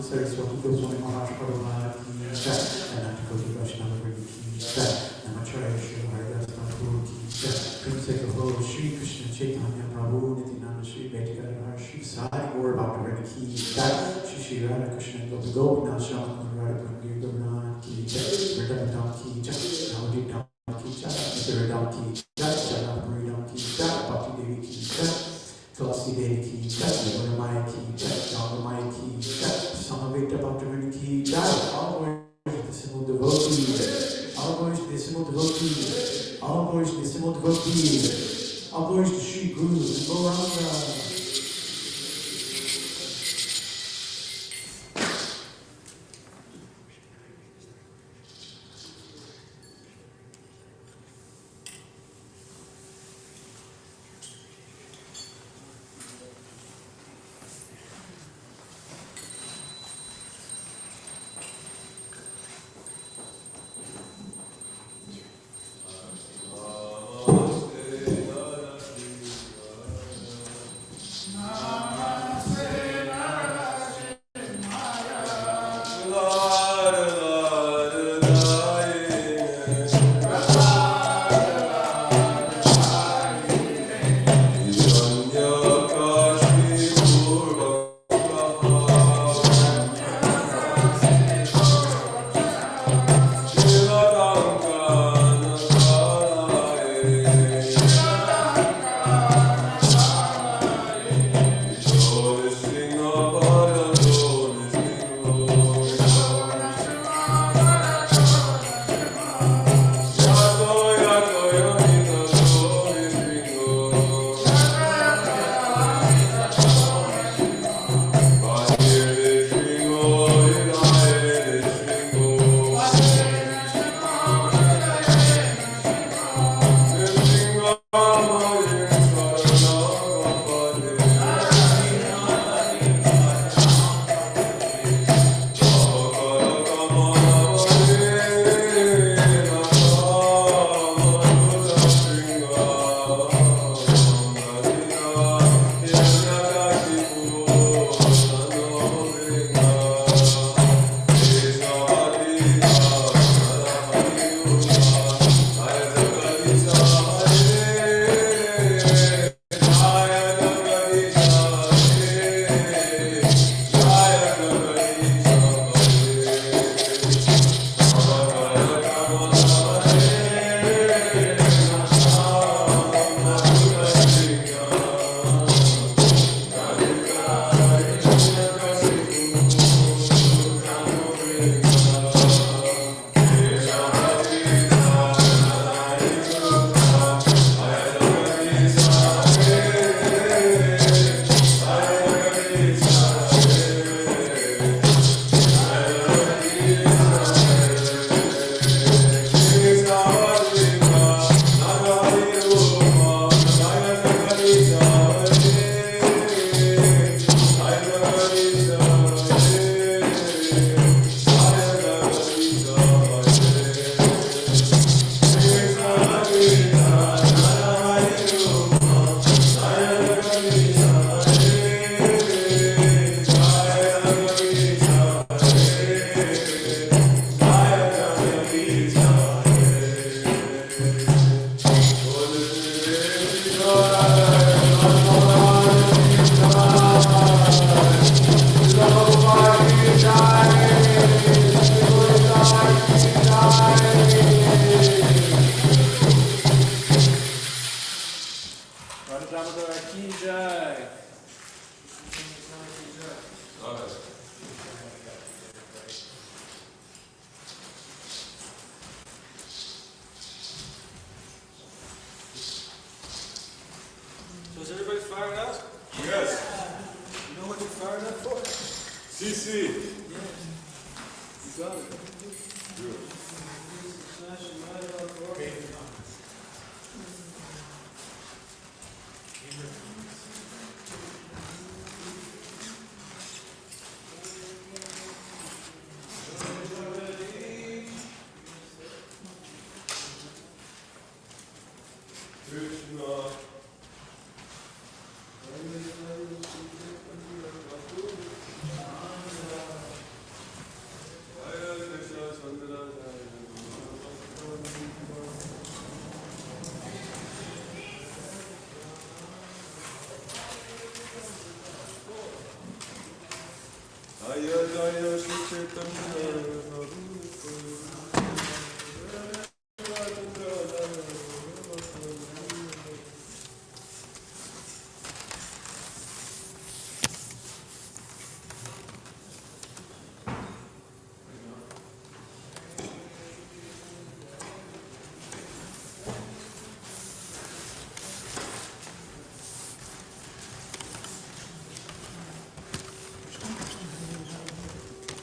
Saraswati Goswami Maharaj Prabhupada ki jai, Ananta Koti Vaishnava Vrinda ki jai, Namacharya Shri Haridas Thakur ki jai, Prince Kaho Shri Krishna Chaitanya Prabhu Nityananda Shri Bhaktivedanta Shri Sai Gaur Bhaktivinoda ki jai, Shri Shri Radha Krishna Gopi Gopinath Shama Radha Kundi Govardhan ki jai, Vrindavan ki jai, Navadip Dham ki jai, Mithura Dham ki jai, Jagannath Dham ki jai, Bhakti Devi ki jai, Tulsi Devi ki jai, Yamuna Maya ki jai, Yoga Maya ki jai, Samaveta Bhaktivinoda ki jai, all glories decimal devotees, all glories decimal devotees, all glories decimal devotees, all glories to Shri Guru and Gauranga.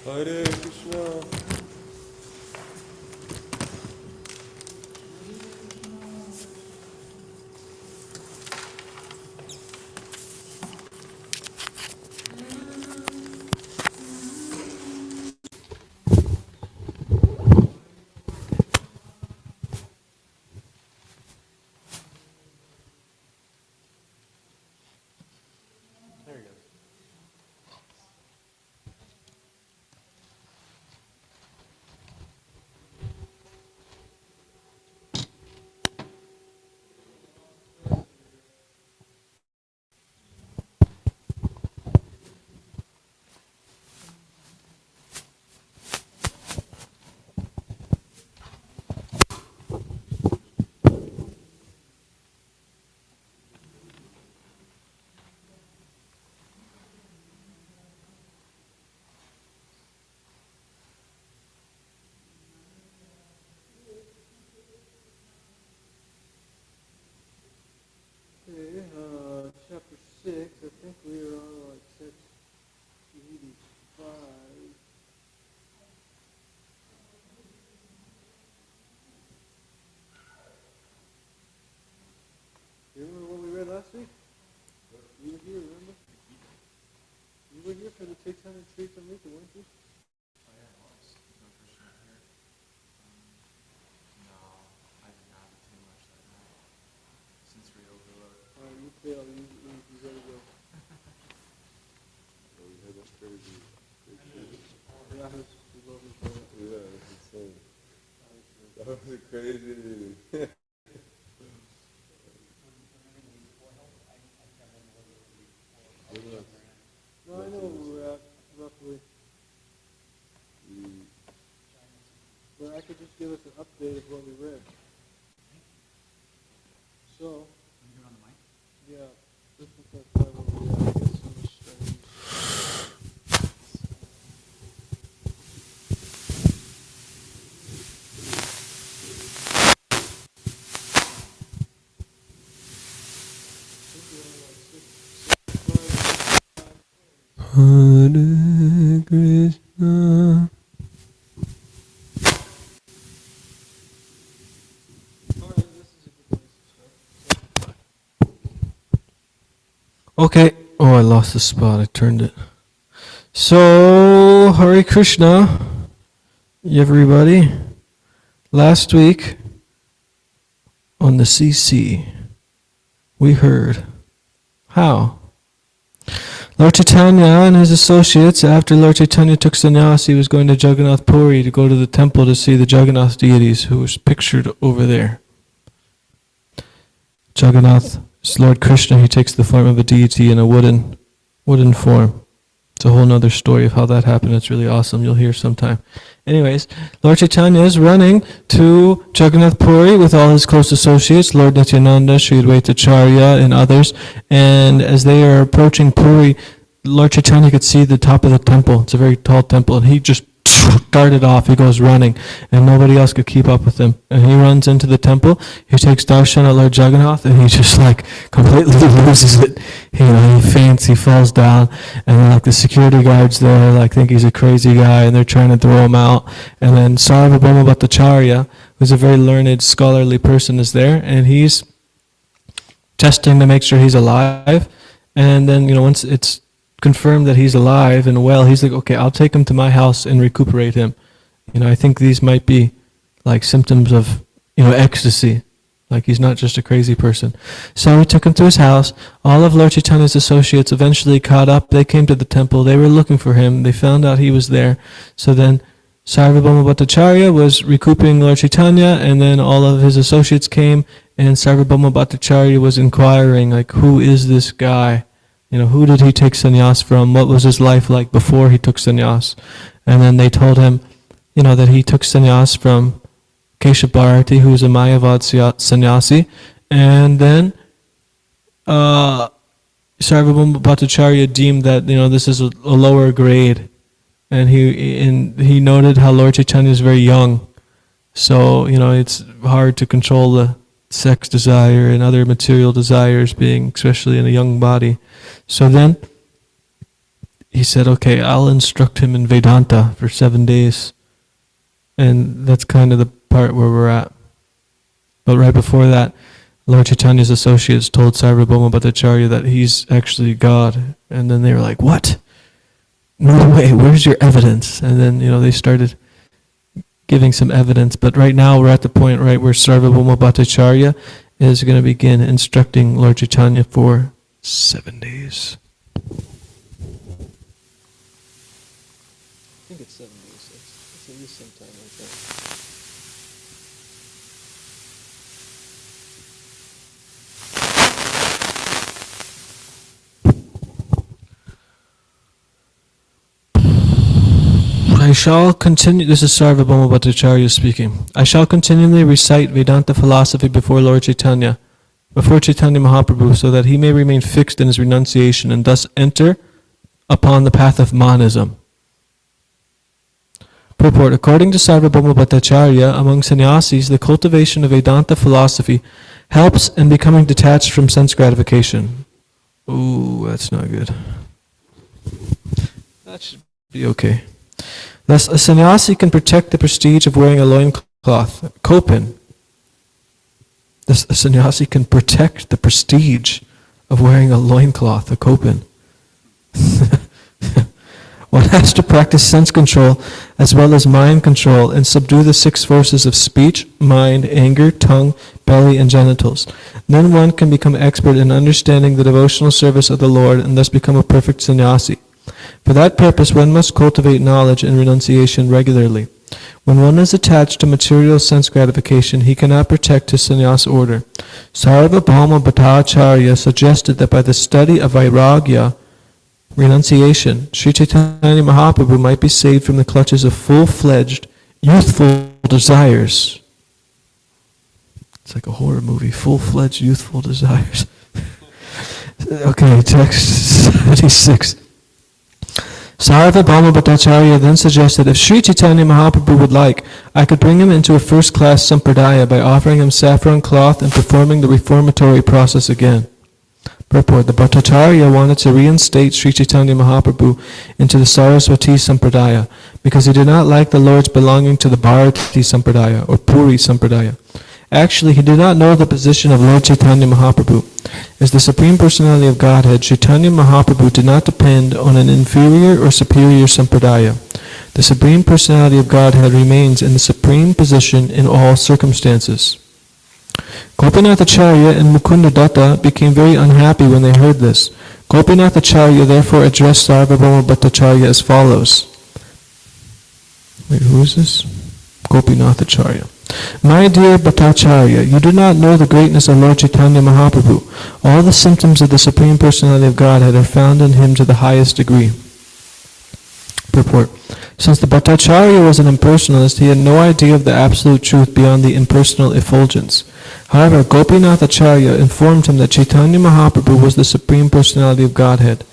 Hare Krishna. There he goes. Okay, chapter 6, I think we are on like text 85. You remember what we read last week? You were here, remember? You were here for the Chaitanya Charitamrita, weren't you? Oh yeah, it was. No Krishna here. No, I did not attend much that night. Sensory overload. You failed. You gotta go. Oh, yeah, that's crazy. Yeah, that's yeah, that's insane. That was crazy. No, I know where we're at, roughly. But I could just give us an update of what we read. So, Can you on the mic? yeah, this is that time where we are. I guess I'm just starting. Hare Krishna. Okay. Oh, I lost the spot. I turned it. So, Hare Krishna, everybody. Last week on the CC, we heard how Lord Chaitanya and his associates, after Lord Chaitanya took sannyas, he was going to Jagannath Puri to go to the temple to see the Jagannath deities, who was pictured over there. Jagannath is Lord Krishna. He takes the form of a deity in a wooden form. It's a whole other story of how that happened. It's really awesome. You'll hear sometime. Anyways, Lord Chaitanya is running to Jagannath Puri with all his close associates, Lord Nityananda, Sri Advaita Acharya, and others. And as they are approaching Puri, Lord Chaitanya could see the top of the temple. It's a very tall temple, and he just darted off. He goes running, and nobody else could keep up with him. And he runs into the temple. He takes darshan at Lord Jagannath, and he just like completely loses it. He faints. He falls down, and like the security guards there like think he's a crazy guy, and they're trying to throw him out. And then Sarvabhauma Bhattacharya, who's a very learned, scholarly person, is there, and he's testing to make sure he's alive. And then once it's confirmed that he's alive and well, he's like, okay, I'll take him to my house and recuperate him. I think these might be like symptoms of, ecstasy. Like he's not just a crazy person. So he took him to his house. All of Lord Chaitanya's associates eventually caught up. They came to the temple. They were looking for him. They found out he was there. So then Sarvabhauma Bhattacharya was recouping Lord Chaitanya, and then all of his associates came, and Sarvabhauma Bhattacharya was inquiring, like, who is this guy? Who did he take sannyas from? What was his life like before he took sannyas? And then they told him, that he took sannyas from Keshav Bharati, who was a Mayavad sannyasi, and then Sarvabhauma Bhattacharya deemed that this is a lower grade, and he noted how Lord Chaitanya is very young, so it's hard to control the sex desire and other material desires, being especially in a young body. So then he said, okay, I'll instruct him in Vedanta for 7 days. And that's kind of the part where we're at. But right before that, Lord Chaitanya's associates told Sarvabhauma Bhattacharya that he's actually God. And then they were like, what? No way, where's your evidence? And then, they started giving some evidence. But right now we're at the point, right, where Sarvabhauma Bhattacharya is going to begin instructing Lord Chaitanya for 7 days. I think it's 7 days. It's at least sometime like that. I shall continue, this is Sarvabhauma Bhattacharya speaking. I shall continually recite Vedanta philosophy before Lord Chaitanya, before Chaitanya Mahaprabhu, so that he may remain fixed in his renunciation and thus enter upon the path of monism. Purport. According to Sarvabhauma Bhattacharya, among sannyasis, the cultivation of Vedanta philosophy helps in becoming detached from sense gratification. Ooh, that's not good. That should be okay. Thus, a sannyasi can protect the prestige of wearing a loincloth, kopin. Thus, a sannyasi can protect the prestige of wearing a loincloth, a kopin. One has to practice sense control as well as mind control and subdue the 6 forces of speech, mind, anger, tongue, belly, and genitals. Then one can become expert in understanding the devotional service of the Lord and thus become a perfect sannyasi. For that purpose, one must cultivate knowledge and renunciation regularly. When one is attached to material sense gratification, he cannot protect his sannyas order. Sarvabhauma Bhattacharya suggested that by the study of vairagya, renunciation, Sri Chaitanya Mahaprabhu might be saved from the clutches of full-fledged, youthful desires. It's like a horror movie, full-fledged, youthful desires. Okay, text 76. Sarvabhauma Bhattacharya then suggested if Sri Chaitanya Mahaprabhu would like, I could bring him into a first-class sampradaya by offering him saffron cloth and performing the reformatory process again. Purport. The Bhattacharya wanted to reinstate Sri Chaitanya Mahaprabhu into the Saraswati Sampradaya because he did not like the lords belonging to the Bharati Sampradaya or Puri Sampradaya. Actually, he did not know the position of Lord Chaitanya Mahaprabhu. As the Supreme Personality of Godhead, Chaitanya Mahaprabhu did not depend on an inferior or superior sampradaya. The Supreme Personality of Godhead remains in the supreme position in all circumstances. Gopinathacharya and Mukunda Datta became very unhappy when they heard this. Gopinathacharya therefore addressed Sarvabhauma Bhattacharya as follows. Wait, who is this? Gopinathacharya. My dear Bhattacharya, you do not know the greatness of Lord Chaitanya Mahaprabhu. All the symptoms of the Supreme Personality of Godhead are found in him to the highest degree. Purport. Since the Bhattacharya was an impersonalist, he had no idea of the absolute truth beyond the impersonal effulgence. However, Gopinathacharya informed him that Chaitanya Mahaprabhu was the Supreme Personality of Godhead.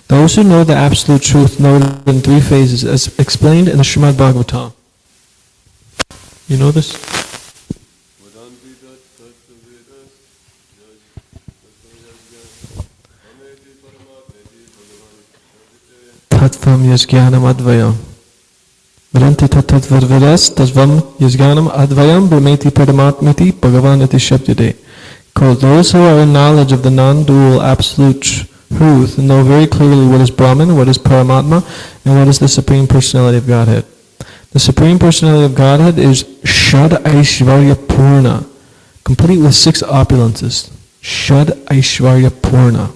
Those who know the absolute truth know it in 3 phases, as explained in the Srimad Bhagavatam. You know this? Tattvam yasgyanam advayam. Varanti tattvarviras tasvam yasgyanam advayam brahmeti paramatmiti bhagavanati shabdyade. Those who are in knowledge of the non-dual absolute truth know very clearly what is Brahman, what is Paramatma, and what is the Supreme Personality of Godhead. The Supreme Personality of Godhead is Shad Aishvarya Purna, complete with 6 opulences. Shad Aishvarya Purna.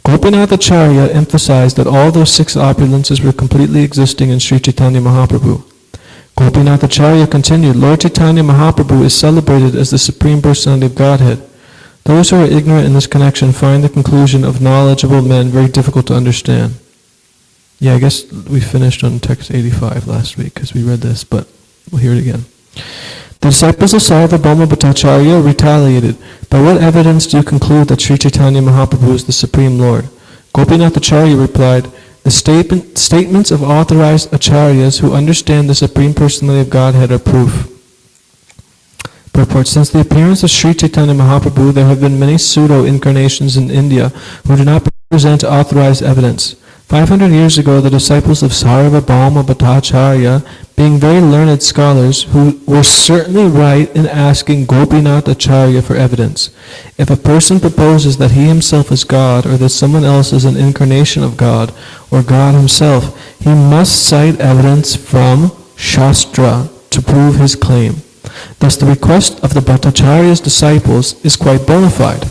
Gopinathacharya emphasized that all those 6 opulences were completely existing in Sri Chaitanya Mahaprabhu. Gopinathacharya continued, Lord Chaitanya Mahaprabhu is celebrated as the Supreme Personality of Godhead. Those who are ignorant in this connection find the conclusion of knowledgeable men very difficult to understand. Yeah, I guess we finished on text 85 last week because we read this, but we'll hear it again. The disciples of Sarvabhauma Bhattacharya retaliated. By what evidence do you conclude that Sri Chaitanya Mahaprabhu is the Supreme Lord? Gopinath Acharya replied, the statements of authorized acharyas who understand the Supreme Personality of Godhead are proof. Purport. Since the appearance of Sri Chaitanya Mahaprabhu, there have been many pseudo-incarnations in India who do not present authorized evidence. 500 years ago, the disciples of Sarvabhauma Bhattacharya, being very learned scholars, who were certainly right in asking Gopinath Acharya for evidence. If a person proposes that he himself is God, or that someone else is an incarnation of God, or God himself, he must cite evidence from Shastra to prove his claim. Thus, the request of the Bhattacharya's disciples is quite bona fide.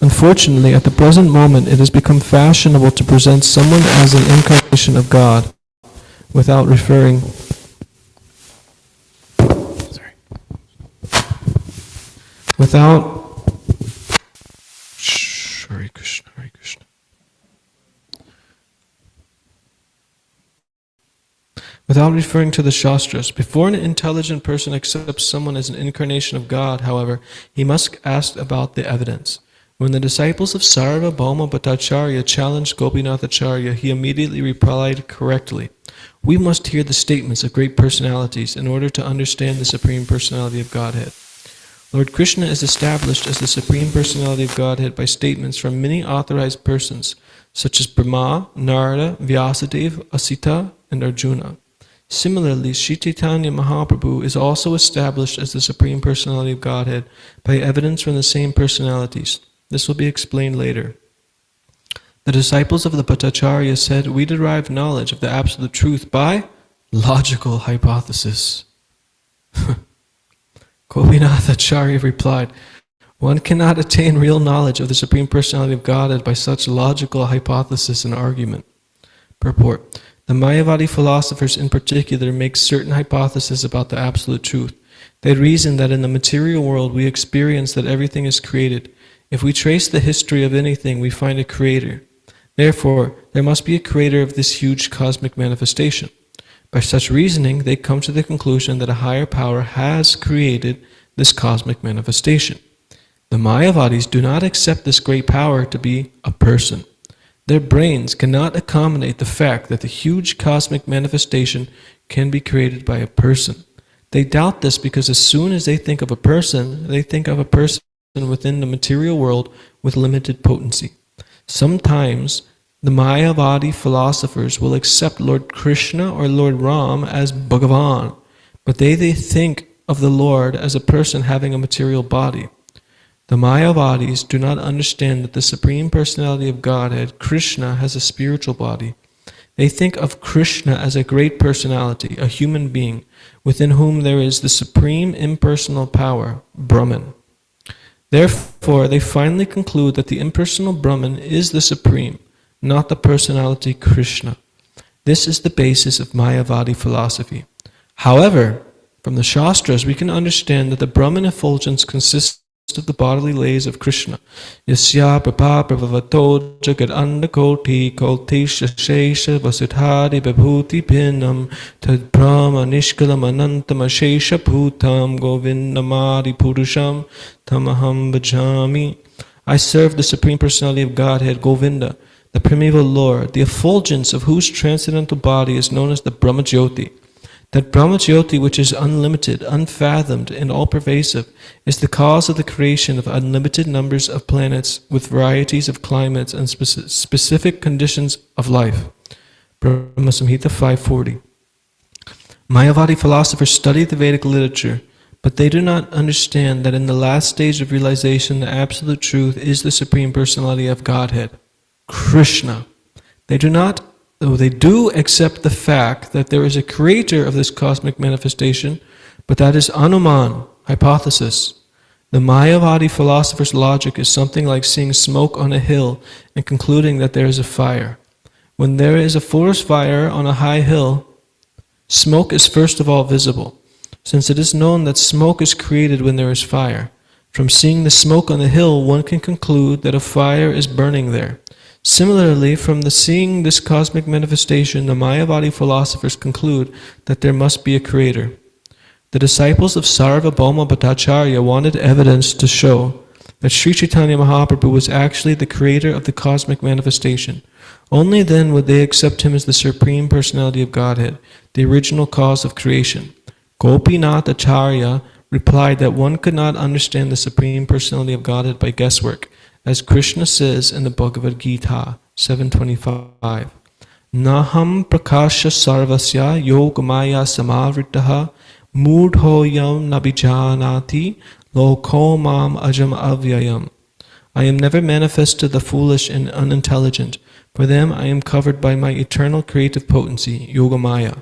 Unfortunately, at the present moment, it has become fashionable to present someone as an incarnation of God without referring Hare Krishna, Hare Krishna. Without referring to the Shastras. Before an intelligent person accepts someone as an incarnation of God, however, he must ask about the evidence. When the disciples of Sarvabhauma Bhattacharya challenged Gopinath Acharya, he immediately replied correctly. We must hear the statements of great personalities in order to understand the Supreme Personality of Godhead. Lord Krishna is established as the Supreme Personality of Godhead by statements from many authorized persons, such as Brahma, Narada, Vyasadeva, Asita, and Arjuna. Similarly, Sri Chaitanya Mahaprabhu is also established as the Supreme Personality of Godhead by evidence from the same personalities. This will be explained later. The disciples of the Bhattacharya said, we derive knowledge of the absolute truth by logical hypothesis. Gopinath Acharya replied, one cannot attain real knowledge of the Supreme Personality of Godhead by such logical hypothesis and argument. Purport. The Mayavadi philosophers in particular make certain hypotheses about the absolute truth. They reason that in the material world we experience that everything is created. If we trace the history of anything, we find a creator. Therefore, there must be a creator of this huge cosmic manifestation. By such reasoning, they come to the conclusion that a higher power has created this cosmic manifestation. The Mayavadis do not accept this great power to be a person. Their brains cannot accommodate the fact that the huge cosmic manifestation can be created by a person. They doubt this because as soon as they think of a person, they think of a person within the material world with limited potency. Sometimes the Mayavadi philosophers will accept Lord Krishna or Lord Ram as Bhagavan, but they think of the Lord as a person having a material body. The Mayavadis do not understand that the Supreme Personality of Godhead, Krishna, has a spiritual body. They think of Krishna as a great personality, a human being, within whom there is the supreme impersonal power, Brahman. Therefore, they finally conclude that the impersonal Brahman is the supreme, not the personality Krishna. This is the basis of Mayavadi philosophy. However, from the Shastras, we can understand that the Brahman effulgence consists of the bodily lays of Krishna. Yasya prabha prabhavato jagat andakoti koltisha shesha vasudhari babhuti bhinam tad brahma nishkalam anantam ashesha bhutam govindamadi purusham tamaham bhajami. I serve the Supreme Personality of Godhead, Govinda, the primeval Lord, the effulgence of whose transcendental body is known as the Brahmajyoti. That Brahmajyoti, which is unlimited, unfathomed, and all-pervasive, is the cause of the creation of unlimited numbers of planets with varieties of climates and specific conditions of life. Brahma Samhita 540. Mayavadi philosophers study the Vedic literature, but they do not understand that in the last stage of realization, the absolute truth is the Supreme Personality of Godhead, Krishna. They do accept the fact that there is a creator of this cosmic manifestation, but that is Anuman, hypothesis. The Mayavadi philosopher's logic is something like seeing smoke on a hill and concluding that there is a fire. When there is a forest fire on a high hill, smoke is first of all visible, since it is known that smoke is created when there is fire. From seeing the smoke on the hill, one can conclude that a fire is burning there. Similarly, from the seeing this cosmic manifestation, the Mayavadi philosophers conclude that there must be a creator. The disciples of Sarvabhauma Bhattacharya wanted evidence to show that Sri Chaitanya Mahaprabhu was actually the creator of the cosmic manifestation. Only then would they accept him as the Supreme Personality of Godhead, the original cause of creation. Gopinath Acharya replied that one could not understand the Supreme Personality of Godhead by guesswork, as Krishna says in the Bhagavad Gita 7.25. Naham prakasha sarvasya yogamaya samavritaha murdhoyam nabijanati loko mam ajam avyayam. I am never manifest to the foolish and unintelligent. For them I am covered by my eternal creative potency, Yogamaya.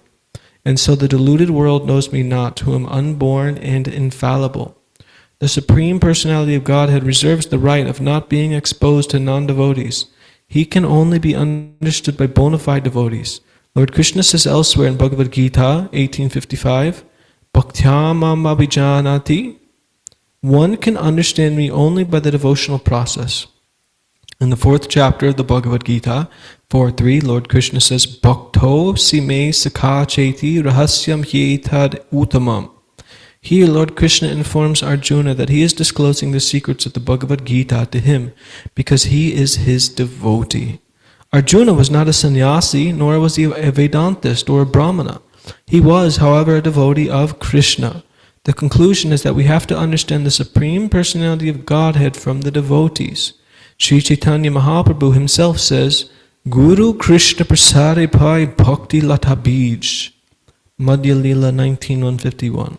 And so the deluded world knows me not, who am unborn and infallible. The Supreme Personality of Godhead reserves the right of not being exposed to non-devotees. He can only be understood by bona fide devotees. Lord Krishna says elsewhere in Bhagavad Gita 18:55, Bhaktyam mam abhijanati. One can understand me only by the devotional process. In the 4th chapter of the Bhagavad Gita, 4.3, Lord Krishna says, Bhakto si me sakha cheti rahasyam hyetad uttamam. Here Lord Krishna informs Arjuna that he is disclosing the secrets of the Bhagavad Gita to him because he is his devotee. Arjuna was not a sannyasi, nor was he a Vedantist or a Brahmana. He was, however, a devotee of Krishna. The conclusion is that we have to understand the Supreme Personality of Godhead from the devotees. Sri Chaitanya Mahaprabhu himself says, Guru Krishna prasade pai bhakti lata bij. Madhya Lila 19:151.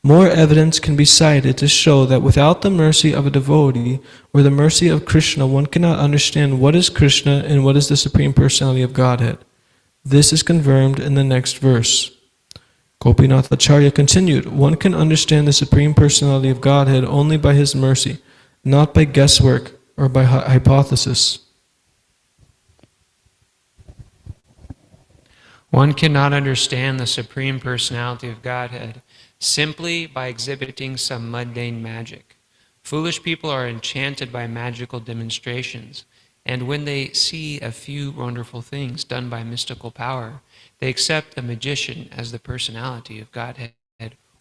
More evidence can be cited to show that without the mercy of a devotee or the mercy of Krishna, one cannot understand what is Krishna and what is the Supreme Personality of Godhead. This is confirmed in the next verse. Gopinath Acharya continued, one can understand the Supreme Personality of Godhead only by his mercy, not by guesswork or by hypothesis. One cannot understand the Supreme Personality of Godhead simply by exhibiting some mundane magic. Foolish people are enchanted by magical demonstrations, and when they see a few wonderful things done by mystical power, they accept a magician as the personality of Godhead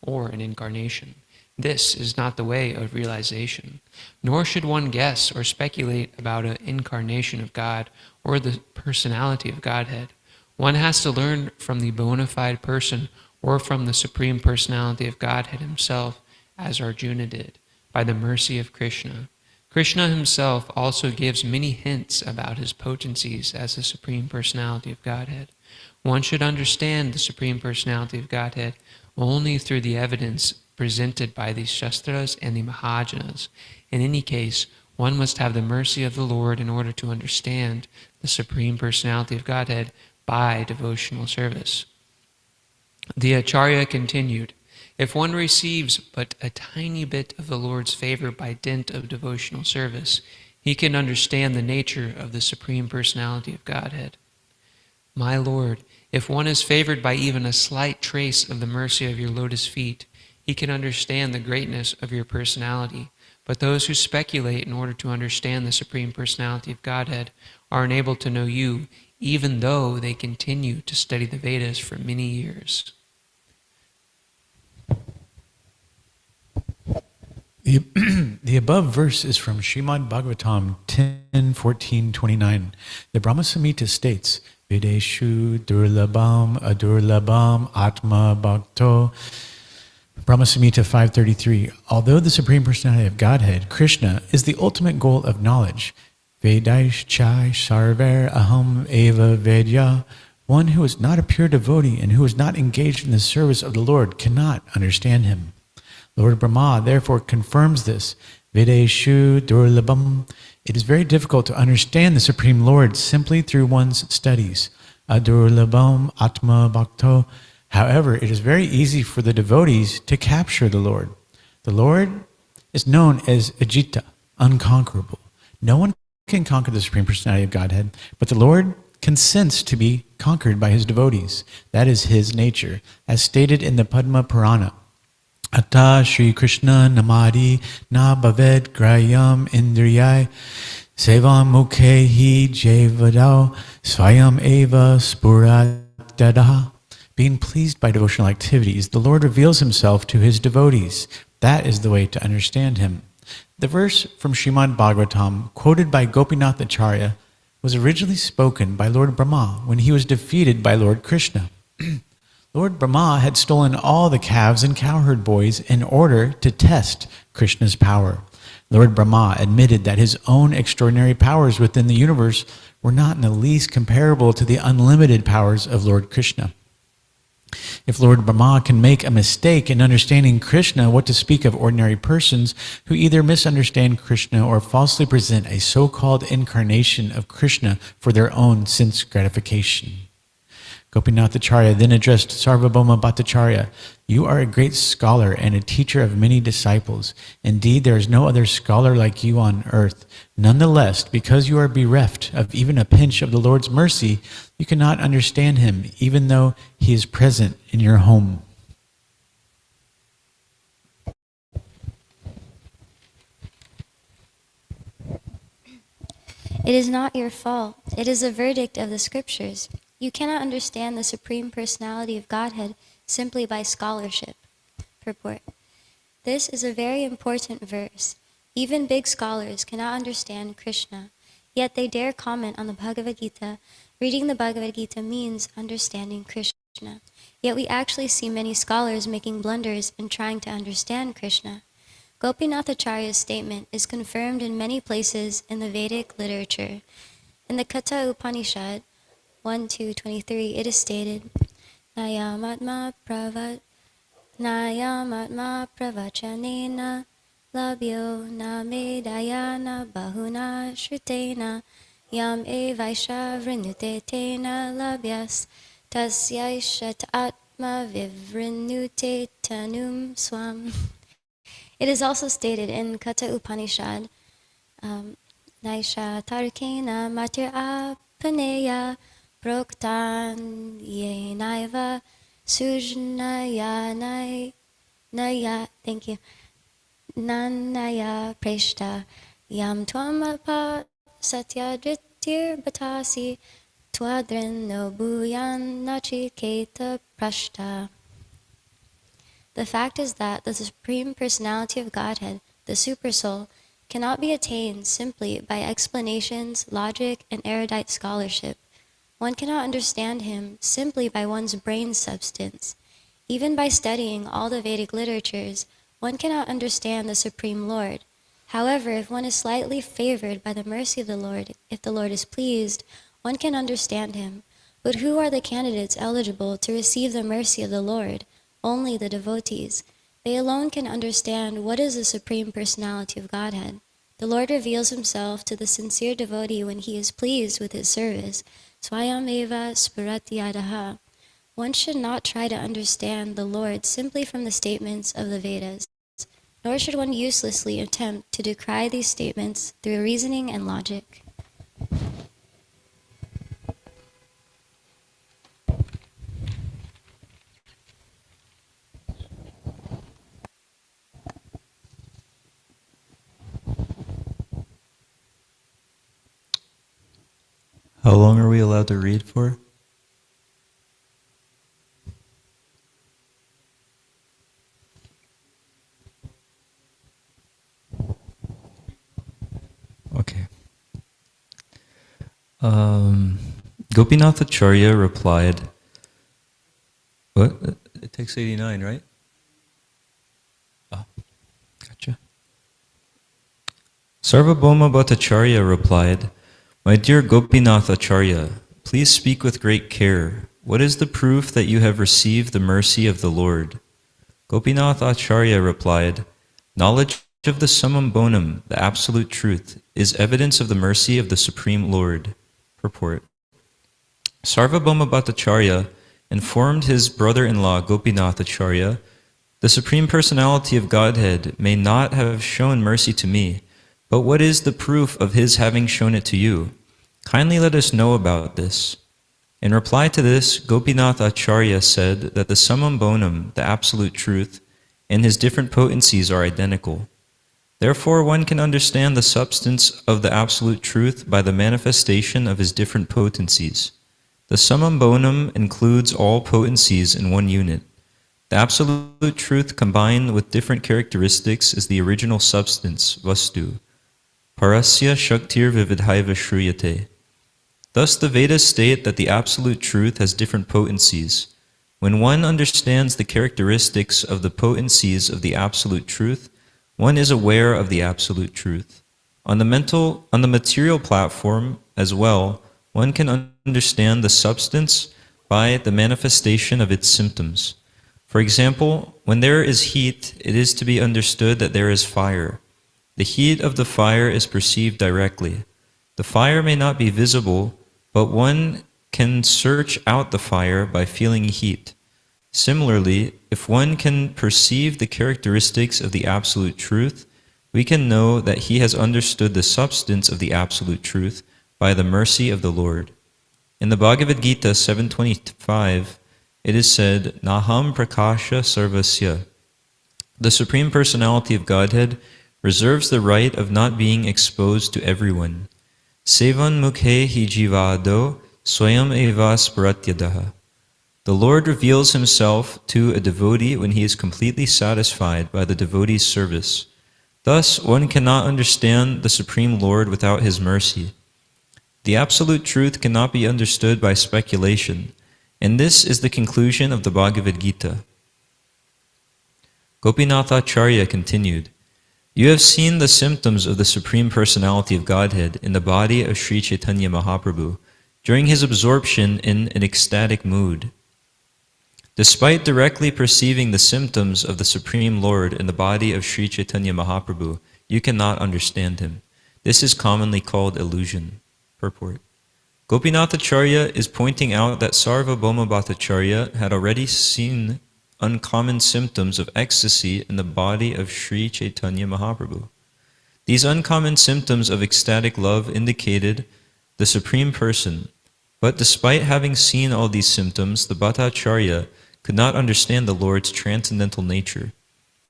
or an incarnation. This is not the way of realization, nor should one guess or speculate about an incarnation of God or the personality of Godhead. One has to learn from the bona fide person or from the Supreme Personality of Godhead himself, as Arjuna did, by the mercy of Krishna. Krishna himself also gives many hints about his potencies as the Supreme Personality of Godhead. One should understand the Supreme Personality of Godhead only through the evidence presented by the Shastras and the Mahajanas. In any case, one must have the mercy of the Lord in order to understand the Supreme Personality of Godhead by devotional service. The Acharya continued, if one receives but a tiny bit of the Lord's favor by dint of devotional service, he can understand the nature of the Supreme Personality of Godhead. My Lord, if one is favored by even a slight trace of the mercy of your lotus feet, he can understand the greatness of your personality. But those who speculate in order to understand the Supreme Personality of Godhead are unable to know you, even though they continue to study the Vedas for many years. The above verse is from Srimad Bhagavatam 10:14-29. The Brahma Samhita states, Videshu durlabam adurlabam atma bhakto. Brahma Samhita 5:33. Although the Supreme Personality of Godhead, Krishna, is the ultimate goal of knowledge, Vedaish chai sarver aham eva vedya, one who is not a pure devotee and who is not engaged in the service of the Lord cannot understand him. Lord Brahma therefore confirms this. Videshu durlabam. It is very difficult to understand the Supreme Lord simply through one's studies. Adurlabam atma bhakto. However, it is very easy for the devotees to capture the Lord. The Lord is known as Ajita, unconquerable. No one can conquer the Supreme Personality of Godhead, but the Lord consents to be conquered by his devotees. That is his nature, as stated in the Padma Purana. Atta Shri Krishna Namadi Na Bhaved Grayam Indriyai Sevam mukhehi jevadao svayam eva spuradada. Being pleased by devotional activities, the Lord reveals himself to his devotees. That is the way to understand him. The verse from Srimad Bhagavatam, quoted by Gopinath Acharya, was originally spoken by Lord Brahma when he was defeated by Lord Krishna. Lord Brahma had stolen all the calves and cowherd boys in order to test Krishna's power. Lord Brahma admitted that his own extraordinary powers within the universe were not in the least comparable to the unlimited powers of Lord Krishna. If Lord Brahma can make a mistake in understanding Krishna, what to speak of ordinary persons who either misunderstand Krishna or falsely present a so-called incarnation of Krishna for their own sense gratification. Gopinath Acharya then addressed Sarvabhauma Bhattacharya, "You are a great scholar and a teacher of many disciples. Indeed, there is no other scholar like you on earth. Nonetheless, because you are bereft of even a pinch of the Lord's mercy, you cannot understand him, even though he is present in your home." It is not your fault. It is a verdict of the scriptures. You cannot understand the Supreme Personality of Godhead simply by scholarship. Purport. This is a very important verse. Even big scholars cannot understand Krishna, yet they dare comment on the Bhagavad Gita. Reading the Bhagavad Gita means understanding Krishna. Yet we actually see many scholars making blunders in trying to understand Krishna. Gopinath Acharya's statement is confirmed in many places in the Vedic literature. In the Katha Upanishad 1:2-23, it is stated, Nayamatma pravachanena labhyo namedayana bahuna shrutena yam evaisha vrinute tena labhyas tasyaishat atma vivrinute tanum swam. It is also stated in Katha Upanishad, Naisha tarkena matir apaneya proktan yenaiva sujnaya thank you, nanaya preshta yam twamapa satyadritir batasi twadrin no bhuyan nachiketa prashta. The fact is that the Supreme Personality of Godhead, the Supersoul, cannot be attained simply by explanations, logic, and erudite scholarship. One cannot understand him simply by one's brain substance. Even by studying all the Vedic literatures, one cannot understand the Supreme Lord. However, if one is slightly favored by the mercy of the Lord, if the Lord is pleased, one can understand him. But who are the candidates eligible to receive the mercy of the Lord? Only the devotees. They alone can understand what is the Supreme Personality of Godhead. The Lord reveals himself to the sincere devotee when he is pleased with his service. Swayam eva spuratyadaha. One should not try to understand the Lord simply from the statements of the Vedas, nor should one uselessly attempt to decry these statements through reasoning and logic. How long are we allowed to read for? Okay. Gopinath Acharya replied, what? It takes 89, right? Oh, gotcha. Sarvabhauma Bhattacharya replied, "My dear Gopinath Acharya, please speak with great care. What is the proof that you have received the mercy of the Lord?" Gopinath Acharya replied, "Knowledge of the summum bonum, the absolute truth, is evidence of the mercy of the Supreme Lord." Purport. Sarvabhauma Bhattacharya informed his brother-in-law Gopinath Acharya, "The Supreme Personality of Godhead may not have shown mercy to me, but what is the proof of his having shown it to you? Kindly let us know about this." In reply to this, Gopinath Acharya said that the summum bonum, the absolute truth, and his different potencies are identical. Therefore, one can understand the substance of the Absolute Truth by the manifestation of his different potencies. The summum bonum includes all potencies in one unit. The Absolute Truth combined with different characteristics is the original substance, vastu. Parasya shaktir vividhaiva shruyate. Thus the Vedas state that the Absolute Truth has different potencies. When one understands the characteristics of the potencies of the Absolute Truth, one is aware of the Absolute Truth. On the material platform as well, one can understand the substance by the manifestation of its symptoms. For example, when there is heat, it is to be understood that there is fire. The heat of the fire is perceived directly. The fire may not be visible, but one can search out the fire by feeling heat. Similarly, if one can perceive the characteristics of the Absolute Truth, we can know that he has understood the substance of the Absolute Truth by the mercy of the Lord. In the Bhagavad Gita 7.25, it is said, Naham prakasha sarvasya. The Supreme Personality of Godhead reserves the right of not being exposed to everyone. Sevan mukhe hi jivado swayam evas paratyadaha. The Lord reveals himself to a devotee when he is completely satisfied by the devotee's service. Thus, one cannot understand the Supreme Lord without his mercy. The Absolute Truth cannot be understood by speculation, and this is the conclusion of the Bhagavad Gita. Gopinathacharya continued, You have seen the symptoms of the Supreme Personality of Godhead in the body of Sri Chaitanya Mahaprabhu during his absorption in an ecstatic mood. Despite directly perceiving the symptoms of the Supreme Lord in the body of Sri Chaitanya Mahaprabhu, you cannot understand him. This is commonly called illusion. Purport. Gopinathacharya is pointing out that Sarvabhauma Bhattacharya had already seen uncommon symptoms of ecstasy in the body of Sri Chaitanya Mahaprabhu. These uncommon symptoms of ecstatic love indicated the Supreme Person, but despite having seen all these symptoms, the Bhattacharya could not understand the Lord's transcendental nature.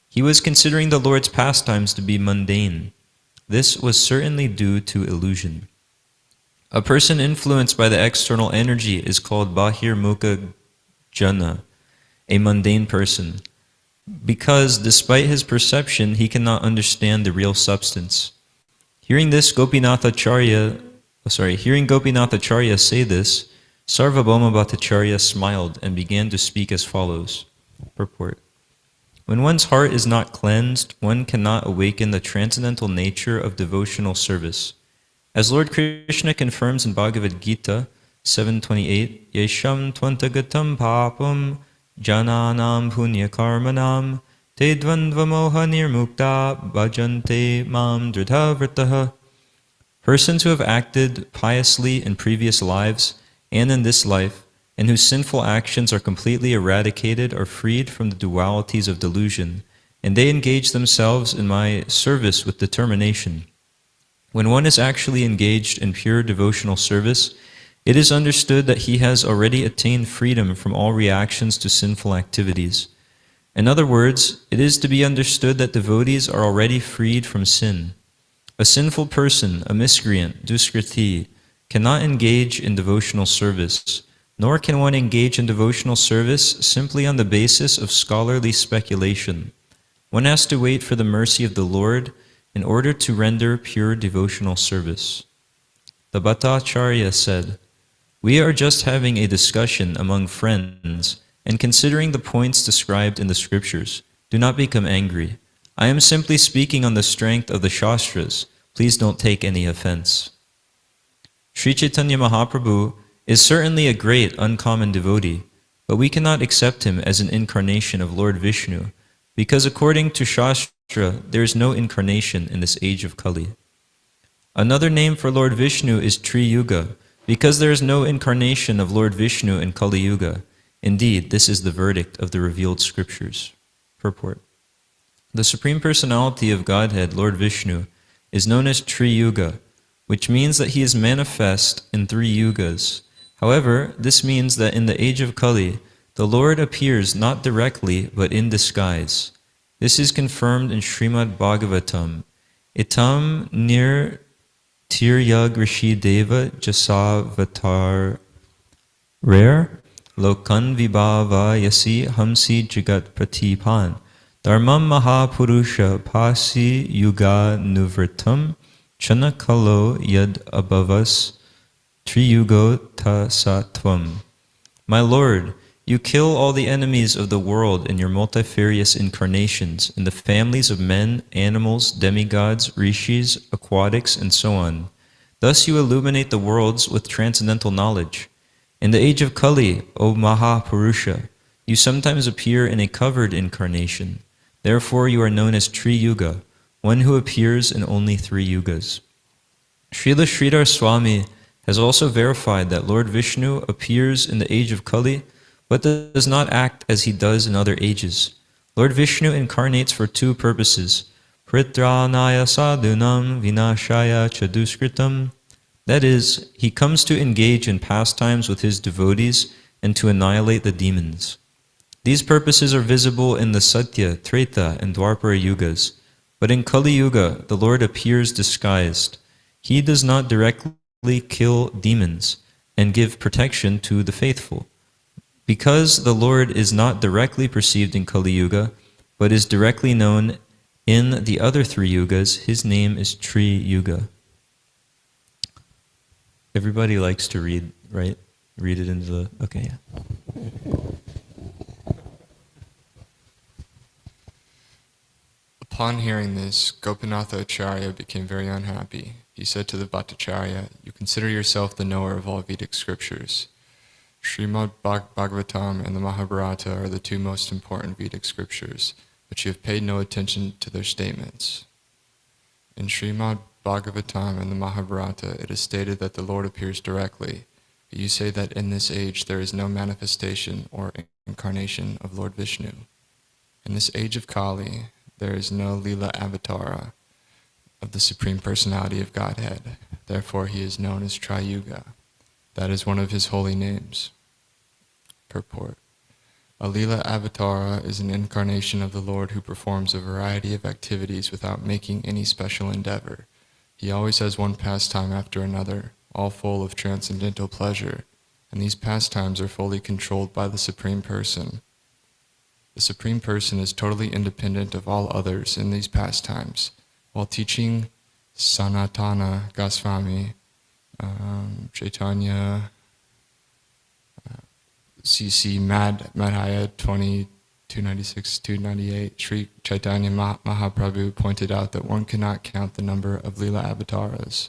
He was considering the Lord's pastimes to be mundane. This was certainly due to illusion. A person influenced by the external energy is called Bahirmukha Jana, a mundane person, because despite his perception, he cannot understand the real substance. Hearing Gopinathacharya say this, Sarvabhauma Bhattacharya smiled and began to speak as follows. Purport. When one's heart is not cleansed, one cannot awaken the transcendental nature of devotional service. As Lord Krishna confirms in Bhagavad Gita 7.28, Yesham tvantagatam papam jananam punya karmanam te dvandva moha nirmukta bhajante mam dridhavrataha. Persons who have acted piously in previous lives and in this life, and whose sinful actions are completely eradicated, are freed from the dualities of delusion, and they engage themselves in my service with determination. When one is actually engaged in pure devotional service, it is understood that he has already attained freedom from all reactions to sinful activities. In other words, it is to be understood that devotees are already freed from sin. A sinful person, a miscreant, duskriti, cannot engage in devotional service, nor can one engage in devotional service simply on the basis of scholarly speculation. One has to wait for the mercy of the Lord in order to render pure devotional service. The Bhattacharya said, We are just having a discussion among friends and considering the points described in the scriptures. Do not become angry. I am simply speaking on the strength of the Shastras. Please don't take any offense. Sri Chaitanya Mahaprabhu is certainly a great uncommon devotee, but we cannot accept him as an incarnation of Lord Vishnu, because according to Shastra, there is no incarnation in this age of Kali. Another name for Lord Vishnu is Triyuga, because there is no incarnation of Lord Vishnu in Kali Yuga. Indeed, this is the verdict of the revealed scriptures. Purport. The Supreme Personality of Godhead, Lord Vishnu, is known as Triyuga, which means that he is manifest in 3 yugas. However, this means that in the age of Kali, the Lord appears not directly but in disguise. This is confirmed in Srimad Bhagavatam Itam nir tiryag rishi deva jasavatar rare lokan vibhava yasi hamsi jagat pratipan dharmam mahapurusha pasi yuga nuvritam chanakalo yad abhavas triyugo tasatvam. My Lord, you kill all the enemies of the world in your multifarious incarnations, in the families of men, animals, demigods, rishis, aquatics, and so on. Thus you illuminate the worlds with transcendental knowledge. In the age of Kali, O Mahapurusha, you sometimes appear in a covered incarnation. Therefore you are known as Tri Yuga, one who appears in only 3 yugas. Srila Sridhar Swami has also verified that Lord Vishnu appears in the age of Kali, but does not act as he does in other ages. Lord Vishnu incarnates for 2 purposes: Pritranaya sadhunam vinashaya chaduskritam. That is, he comes to engage in pastimes with his devotees and to annihilate the demons. These purposes are visible in the Satya, Treta, and Dwapara Yugas, but in Kali Yuga the Lord appears disguised. He does not directly kill demons and give protection to the faithful. Because the Lord is not directly perceived in Kali Yuga, but is directly known in the other 3 yugas, his name is Tri Yuga. Everybody likes to read, right? Read it into the... Okay, yeah. Upon hearing this, Gopinatha Acharya became very unhappy. He said to the Bhattacharya, "You consider yourself the knower of all Vedic scriptures. Srimad Bhagavatam and the Mahabharata are the 2 most important Vedic scriptures, but you have paid no attention to their statements. In Srimad Bhagavatam and the Mahabharata, it is stated that the Lord appears directly. But you say that in this age there is no manifestation or incarnation of Lord Vishnu. In this age of Kali, there is no Lila Avatara of the Supreme Personality of Godhead. Therefore he is known as Tri-Yuga. That is one of his holy names." Purport. A Lila Avatara is an incarnation of the Lord who performs a variety of activities without making any special endeavor. He always has one pastime after another, all full of transcendental pleasure, and these pastimes are fully controlled by the Supreme Person. The Supreme Person is totally independent of all others in these pastimes. While teaching Sanatana Goswami, Chaitanya, CC Madhya 296-298, Sri Chaitanya Mahaprabhu pointed out that one cannot count the number of Lila Avataras.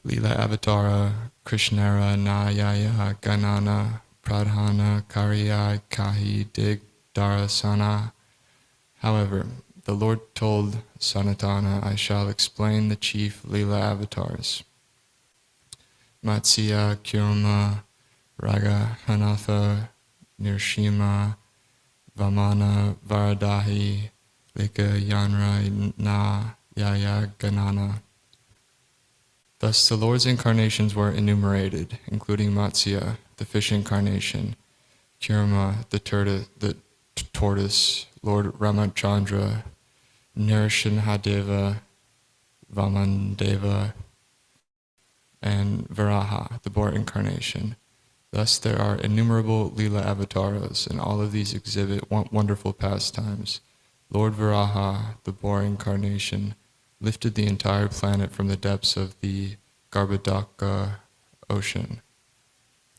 Lila Avatara, Krishnara Nayaya Ganana Pradhana Karya Kahi Dig Darasana. However, the Lord told Sanatana, "I shall explain the chief Lila avatars. Matsya, Kurma, Raga, Hanatha, Nirshima, Vamana, Varadahi, Lika, Yanra, Na, Yaya, Ganana." Thus the Lord's incarnations were enumerated, including Matsya, the fish incarnation, Kurma, the tortoise, Lord Ramachandra, Nrsimhadeva, Vamandeva, and Varaha, the boar incarnation. Thus there are innumerable Lila avatars, and all of these exhibit wonderful pastimes. Lord Varaha, the boar incarnation, lifted the entire planet from the depths of the Garbhodaka ocean.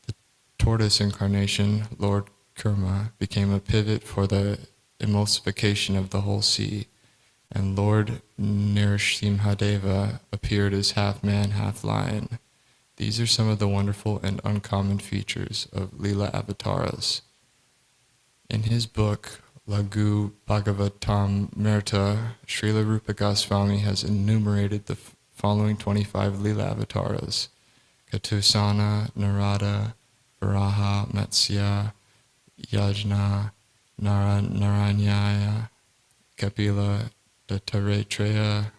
The tortoise incarnation, Lord Kurma, became a pivot for the emulsification of the whole sea, and Lord Nrsimhadeva appeared as half man, half lion. These are some of the wonderful and uncommon features of Lila Avataras. In his book, Lagu Bhagavatamrita, Srila Rupa Goswami has enumerated the following 25 Lila Avataras: Katusana, Narada, Varaha, Matsya, Yajna, Naranyaya, Kapila, Dattaretreya,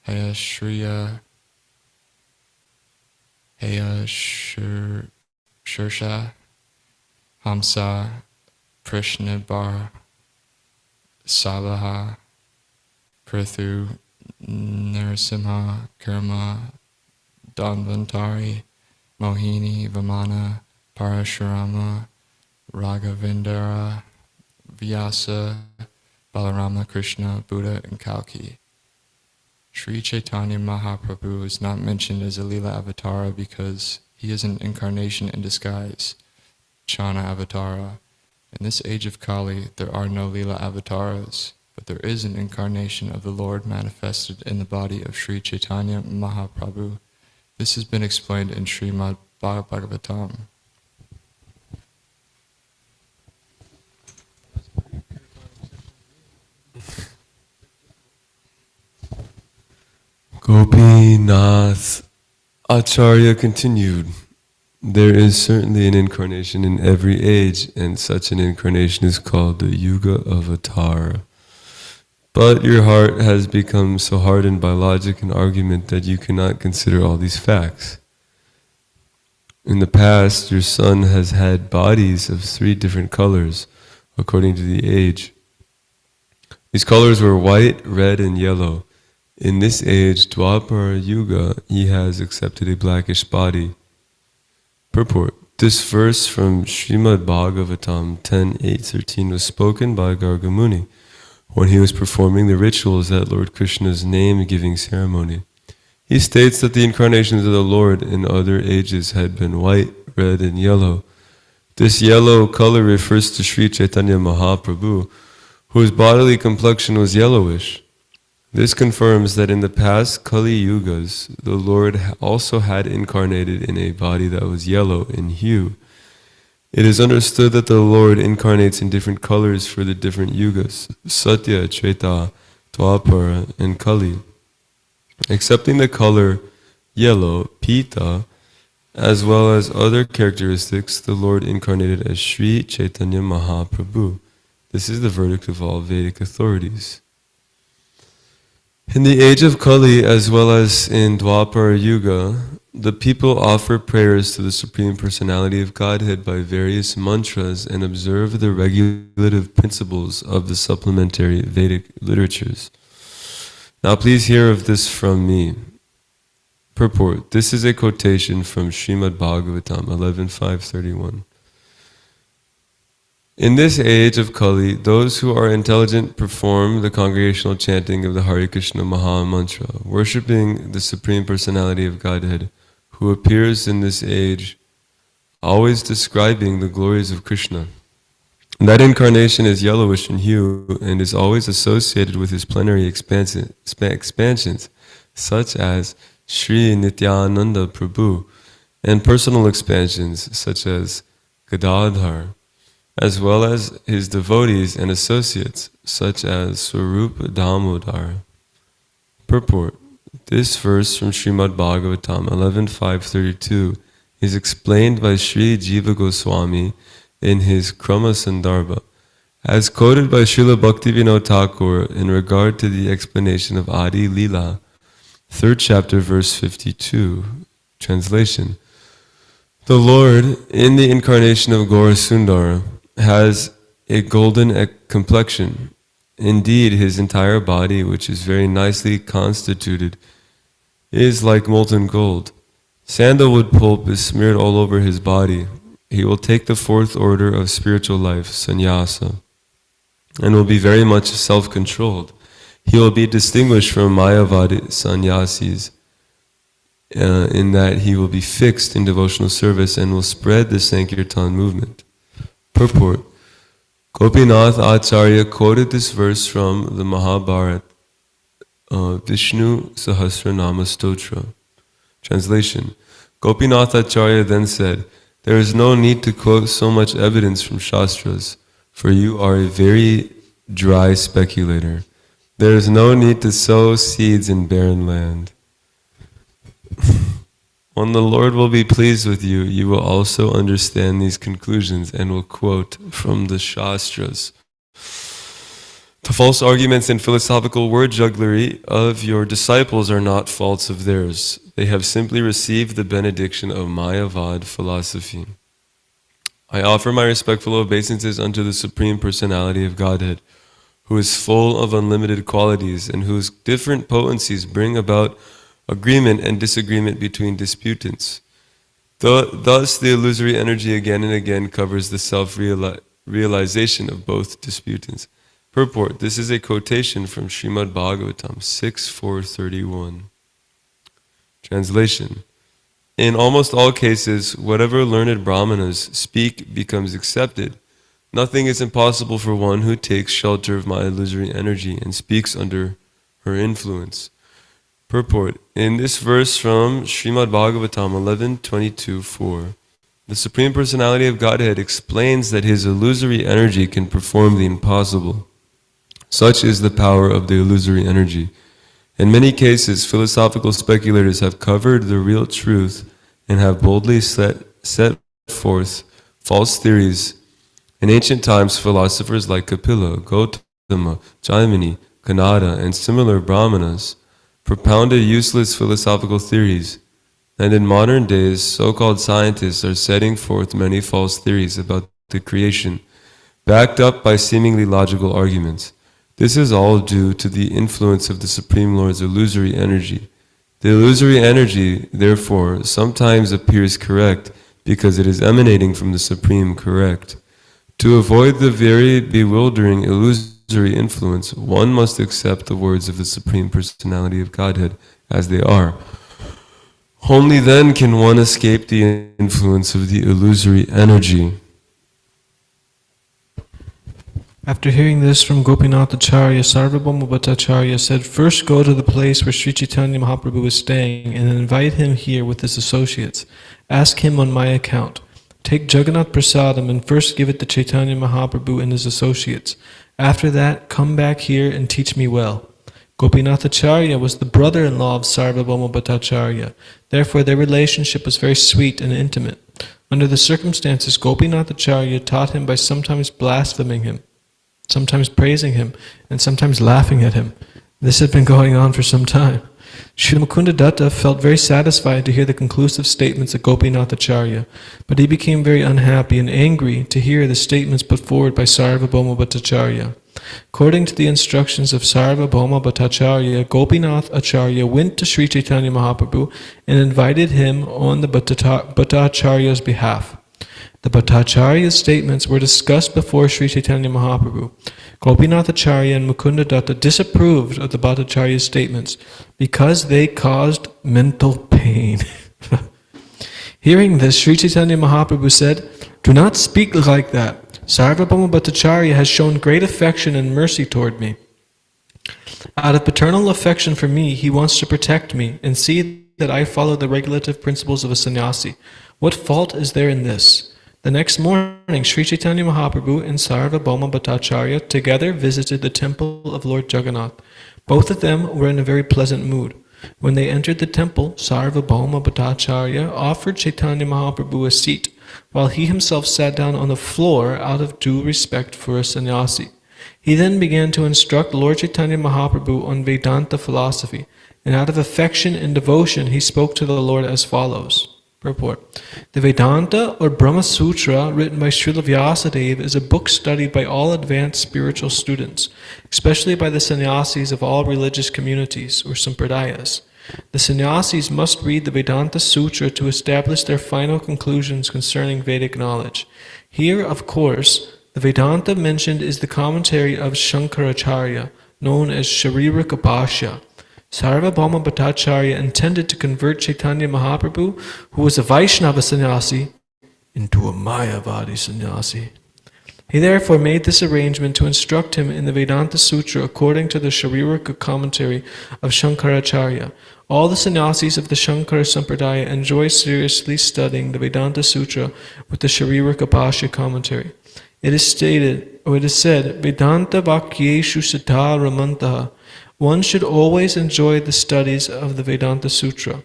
Hayashriya, Hayashirsha, Hamsa, Prishnabar, Sabaha, Prithu, Narasimha, Karma, Dhanvantari, Mohini, Vamana, Parashurama, Raghavendra, Vyasa, Balarama, Krishna, Buddha, and Kalki. Sri Chaitanya Mahaprabhu is not mentioned as a Leela Avatara because he is an incarnation in disguise, Chana Avatara. In this age of Kali, there are no Leela Avataras, but there is an incarnation of the Lord manifested in the body of Sri Chaitanya Mahaprabhu. This has been explained in Srimad Bhagavatam. Gopinath Acharya continued, there is certainly an incarnation in every age, and such an incarnation is called the Yuga Avatar. But your heart has become so hardened by logic and argument that you cannot consider all these facts. In the past, your son has had bodies of 3 different colors, according to the age. These colors were white, red, and yellow. In this age, Dwapara Yuga, he has accepted a blackish body. Purport. This verse from Srimad Bhagavatam 10.8.13 was spoken by Garga Muni when he was performing the rituals at Lord Krishna's name-giving ceremony. He states that the incarnations of the Lord in other ages had been white, red, and yellow. This yellow color refers to Sri Chaitanya Mahaprabhu, whose bodily complexion was yellowish. This confirms that in the past Kali Yugas, the Lord also had incarnated in a body that was yellow in hue. It is understood that the Lord incarnates in different colors for the different Yugas, Satya, Treta, Dwapara, and Kali. Accepting the color yellow, Pita, as well as other characteristics, the Lord incarnated as Sri Chaitanya Mahaprabhu. This is the verdict of all Vedic authorities. In the age of Kali, as well as in Dwapara Yuga, the people offer prayers to the Supreme Personality of Godhead by various mantras and observe the regulative principles of the supplementary Vedic literatures. Now please hear of this from me. Purport. This is a quotation from Srimad Bhagavatam 11.5.31. In this age of Kali, those who are intelligent perform the congregational chanting of the Hare Krishna Maha Mantra, worshipping the Supreme Personality of Godhead, who appears in this age, always describing the glories of Krishna. That incarnation is yellowish in hue and is always associated with his plenary expansions, such as Sri Nityananda Prabhu, and personal expansions, such as Gadadhar, as well as his devotees and associates, such as Swarup Damodar. Purport. This verse from Srimad Bhagavatam 11.5.32 is explained by Sri Jiva Goswami in his Krama Sandarbha, as quoted by Srila Bhaktivinoda Thakur in regard to the explanation of Adi Lila, 3rd chapter, verse 52. Translation. The Lord, in the incarnation of Gaurasundara, has a golden complexion. Indeed, his entire body, which is very nicely constituted, is like molten gold. Sandalwood pulp is smeared all over his body. He will take the 4th order of spiritual life, sannyasa, and will be very much self-controlled. He will be distinguished from Mayavadi sannyasis in that he will be fixed in devotional service and will spread the Sankirtan movement. Purport. Gopinath Acharya quoted this verse from the Mahabharata, Vishnu Sahasranama Stotra. Translation. Gopinath Acharya then said, there is no need to quote so much evidence from Shastras, for you are a very dry speculator. There is no need to sow seeds in barren land. When the Lord will be pleased with you, you will also understand these conclusions and will quote from the Shastras. The false arguments and philosophical word jugglery of your disciples are not faults of theirs. They have simply received the benediction of Mayavad philosophy. I offer my respectful obeisances unto the Supreme Personality of Godhead, who is full of unlimited qualities, and whose different potencies bring about agreement and disagreement between disputants. Thus, the illusory energy again and again covers the self-realization of both disputants. Purport. This is a quotation from Srimad Bhagavatam 6.431. Translation. In almost all cases, whatever learned brahmanas speak becomes accepted. Nothing is impossible for one who takes shelter of my illusory energy and speaks under her influence. Purport. In this verse from Srimad Bhagavatam 11.22.4, the Supreme Personality of Godhead explains that his illusory energy can perform the impossible. Such is the power of the illusory energy. In many cases, philosophical speculators have covered the real truth and have boldly set forth false theories. In ancient times, philosophers like Kapila, Gautama, Jaimini, Kanada, and similar brahmanas propounded useless philosophical theories, and in modern days, so-called scientists are setting forth many false theories about the creation, backed up by seemingly logical arguments. This is all due to the influence of the Supreme Lord's illusory energy. The illusory energy, therefore, sometimes appears correct because it is emanating from the Supreme Correct. To avoid the very bewildering illusory influence, one must accept the words of the Supreme Personality of Godhead as they are. Only then can one escape the influence of the illusory energy. After hearing this from Gopinath Acharya, Sarvabhauma Bhattacharya said, "First go to the place where Sri Chaitanya Mahaprabhu is staying and invite him here with his associates. Ask him on my account. Take Jagannath Prasadam and first give it to Chaitanya Mahaprabhu and his associates. After that, come back here and teach me well." Gopinath Acharya was the brother-in-law of Sarvabhauma Bhattacharya. Therefore, their relationship was very sweet and intimate. Under the circumstances, Gopinath Acharya taught him by sometimes blaspheming him, sometimes praising him, and sometimes laughing at him. This had been going on for some time. Srila Mukunda Datta felt very satisfied to hear the conclusive statements of Gopinath Acharya, but he became very unhappy and angry to hear the statements put forward by Sarvabhauma Bhattacharya. According to the instructions of Sarvabhauma Bhattacharya, Gopinath Acharya went to Sri Chaitanya Mahaprabhu and invited him on the Bhattacharya's behalf. The Bhattacharya's statements were discussed before Sri Chaitanya Mahaprabhu. Gopinath Acharya and Mukunda Datta disapproved of the Bhattacharya's statements because they caused mental pain. Hearing this, Sri Chaitanya Mahaprabhu said, "Do not speak like that. Sarvabhauma Bhattacharya has shown great affection and mercy toward me. Out of paternal affection for me, he wants to protect me and see that I follow the regulative principles of a sannyasi. What fault is there in this?" The next morning, Sri Chaitanya Mahaprabhu and Sarvabhauma Bhattacharya together visited the temple of Lord Jagannath. Both of them were in a very pleasant mood. When they entered the temple, Sarvabhauma Bhattacharya offered Chaitanya Mahaprabhu a seat, while he himself sat down on the floor out of due respect for a sannyasi. He then began to instruct Lord Chaitanya Mahaprabhu on Vedanta philosophy, and out of affection and devotion he spoke to the Lord as follows. Purport. The Vedanta or Brahma Sutra written by Srila Vyasadeva is a book studied by all advanced spiritual students, especially by the sannyasis of all religious communities or sampradayas. The sannyasis must read the Vedanta Sutra to establish their final conclusions concerning Vedic knowledge. Here, of course, the Vedanta mentioned is the commentary of Shankaracharya, known as Sharirika Bhashya. Sarvabhauma Bhattacharya intended to convert Chaitanya Mahaprabhu, who was a Vaishnava sannyasi, into a Mayavadi sannyasi. He therefore made this arrangement to instruct him in the Vedanta Sutra according to the Sharirika commentary of Shankaracharya. All the sannyasis of the Shankara Sampradaya enjoy seriously studying the Vedanta Sutra with the Sharirika Bhashya commentary. It is said, Vedanta Vakyeshu Siddha Ramantaha. One should always enjoy the studies of the Vedanta Sutra.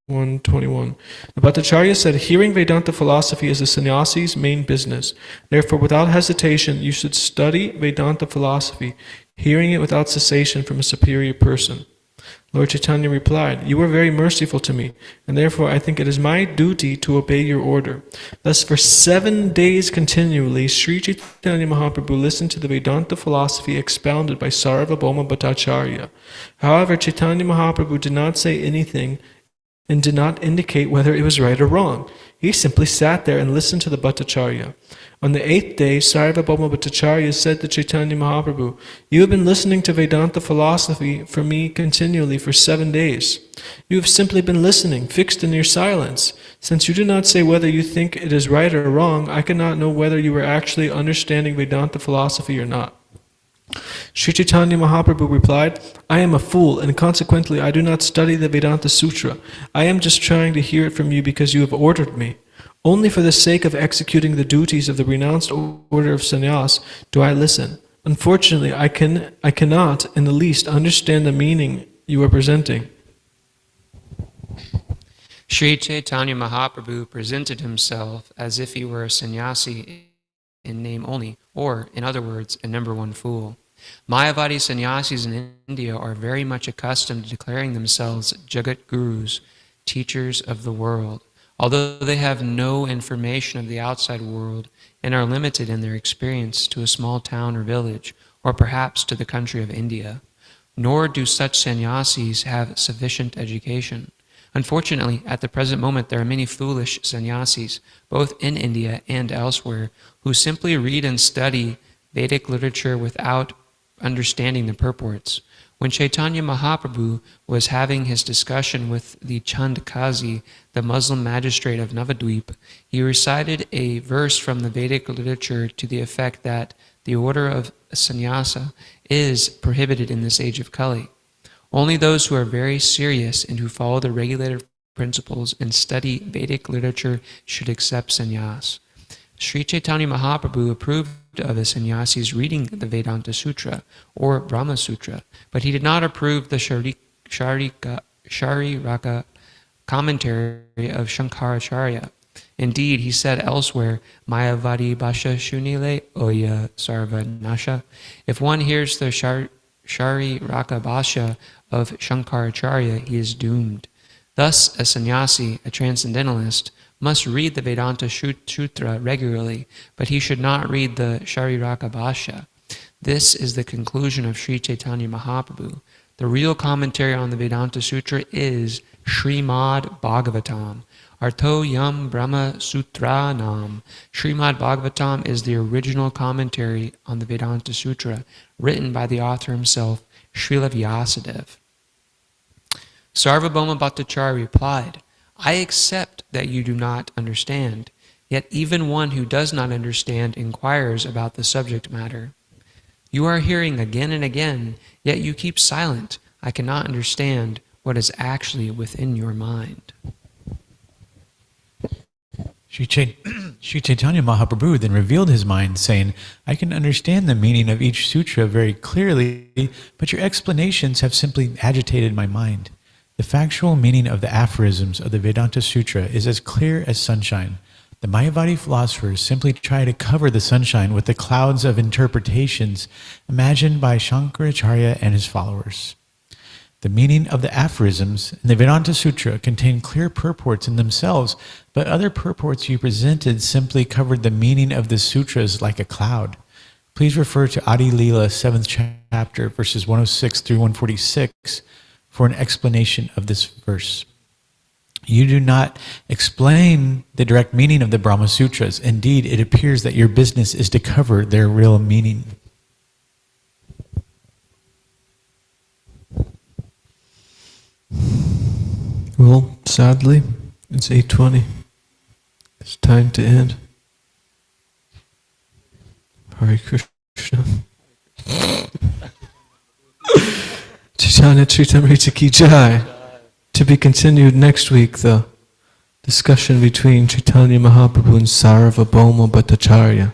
121. The Bhattacharya said, hearing Vedanta philosophy is a sannyasi's main business. Therefore, without hesitation, you should study Vedanta philosophy, hearing it without cessation from a superior person. Lord Chaitanya replied, "You are very merciful to me, and therefore I think it is my duty to obey your order." Thus for 7 days continually, Sri Chaitanya Mahaprabhu listened to the Vedanta philosophy expounded by Sarvabhauma Bhattacharya. However, Chaitanya Mahaprabhu did not say anything and did not indicate whether it was right or wrong. He simply sat there and listened to the Bhattacharya. On the 8th day, Sarvabhauma Bhattacharya said to Chaitanya Mahaprabhu, "You have been listening to Vedanta philosophy for me continually for 7 days. You have simply been listening, fixed in your silence. Since you do not say whether you think it is right or wrong, I cannot know whether you are actually understanding Vedanta philosophy or not." Sri Chaitanya Mahaprabhu replied, "I am a fool, and consequently I do not study the Vedanta Sutra. I am just trying to hear it from you because you have ordered me. Only for the sake of executing the duties of the renounced order of sannyas do I listen. Unfortunately, I cannot in the least understand the meaning you are presenting." Sri Chaitanya Mahaprabhu presented himself as if he were a sannyasi in name only, or, in other words, a number one fool. Mayavadi sannyasis in India are very much accustomed to declaring themselves Jagat Gurus, teachers of the world, although they have no information of the outside world and are limited in their experience to a small town or village, or perhaps to the country of India. Nor do such sannyasis have sufficient education. Unfortunately, at the present moment, there are many foolish sannyasis, both in India and elsewhere, who simply read and study Vedic literature without understanding the purports. When Chaitanya Mahaprabhu was having his discussion with the Chandkazi, the Muslim magistrate of Navadvip, he recited a verse from the Vedic literature to the effect that the order of sannyasa is prohibited in this age of Kali. Only those who are very serious and who follow the regulative principles and study Vedic literature should accept sannyas. Sri Chaitanya Mahaprabhu approved of the sannyasis reading the Vedanta Sutra or Brahma Sutra, but he did not approve the Shariraka commentary of Shankaracharya. Indeed, he said elsewhere, "Mayavadi Basha Shunile Oya Sarva Nasha." If one hears the Shariraka Basha of Shankaracharya, he is doomed. Thus, a sannyasi, a transcendentalist, must read the Vedanta Sutra regularly, but he should not read the Shariraka Bhashya. This is the conclusion of Sri Chaitanya Mahaprabhu. The real commentary on the Vedanta Sutra is Srimad Bhagavatam. Artho Yam Brahma Sutra Nam. Srimad Bhagavatam is the original commentary on the Vedanta Sutra, written by the author himself, Srila Vyasadeva. Sarvabhauma Bhattacharya replied, "I accept that you do not understand, yet even one who does not understand inquires about the subject matter. You are hearing again and again, yet you keep silent. I cannot understand what is actually within your mind." Sri Chaitanya Mahaprabhu then revealed his mind, saying, "I can understand the meaning of each sutra very clearly, but your explanations have simply agitated my mind. The factual meaning of the aphorisms of the Vedanta Sutra is as clear as sunshine. The Mayavadi philosophers simply try to cover the sunshine with the clouds of interpretations imagined by Shankaracharya and his followers. The meaning of the aphorisms in the Vedanta Sutra contain clear purports in themselves, but other purports you presented simply covered the meaning of the sutras like a cloud. Please refer to Adi Leela, 7th chapter, verses 106 through 146, for an explanation of this verse. You do not explain the direct meaning of the Brahma Sutras. Indeed, it appears that your business is to cover their real meaning." Well, sadly, it's 8:20. It's time to end. Hare Krishna. Chaitanya Charitamrita ki jai. To be continued next week, the discussion between Chaitanya Mahaprabhu and Sarvabhauma Bhattacharya.